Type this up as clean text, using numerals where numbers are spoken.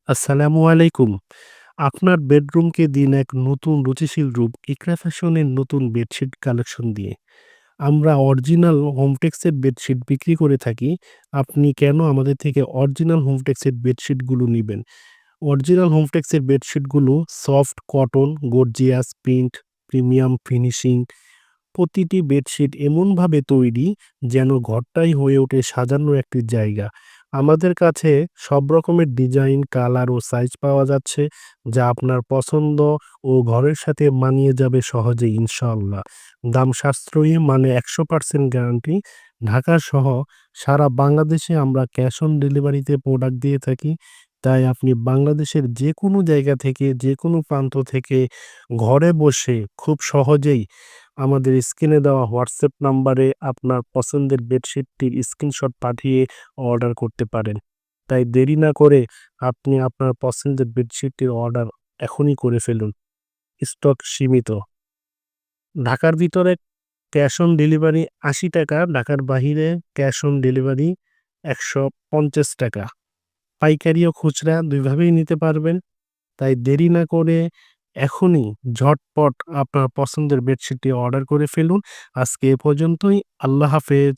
আসসালামু আলাইকুম। আপনার বেডরুমকে দিন এক নতুন রুচিশীল রূপ ইকরা ফ্যাশনের নতুন বেডশিট কালেকশন দিয়ে। আমরা অরিজিনাল হোমটেক্সের বেডশিট বিক্রি করে থাকি। আপনি কেন আমাদের থেকে অরিজিনাল হোমটেক্সের বেডশিটগুলো নিবেন? অরিজিনাল হোমটেক্সের বেডশিটগুলো soft cotton, gorgeous print, premium finishing. প্রতিটি বেডশিট এমনভাবে তৈরি যেন ঘরটাই হয়ে ওঠে সাজানোর একটি জায়গা। আমাদের কাছে সব রকমের ডিজাইন, কালার ও সাইজ পাওয়া যাচ্ছে, যা আপনার পছন্দ ও ঘরের সাথে মানিয়ে যাবে সহজেই ইনশাআল্লাহ। দাম সাশ্রয়ী, মানে ১০০% গ্যারান্টি। ঢাকাসহ সারা বাংলাদেশে আমরা ক্যাশ অন ডেলিভারিতে প্রোডাক্ট দিয়ে থাকি। তাই আপনি বাংলাদেশের যেকোনো জায়গা থেকে, যেকোনো প্রান্ত থেকে ঘরে বসে খুব সহজেই আমাদের স্ক্রিনে দেওয়া হোয়াটসঅ্যাপ নাম্বারে আপনার পছন্দের বেডশিটটির স্ক্রিনশট পাঠিয়ে অর্ডার করতে পারেন। তাই দেরি না করে আপনি আপনার পছন্দের বেডশিটটির অর্ডার এখনই করে ফেলুন। স্টক সীমিত। ঢাকার ভিতরে ক্যাশ অন ডেলিভারি ৳৮০, ঢাকার বাহিরে ক্যাশ অন ডেলিভারি ৳১৫০। পাইকারি ও খুচরা ২ ভাবেই নিতে পারবেন। তাই দেরি না করে এখনই ঝটপট আপনার পছন্দের বেডশিটটি অর্ডার করে ফেলুন। আজকে এ পর্যন্তই। আল্লাহ হাফেজ।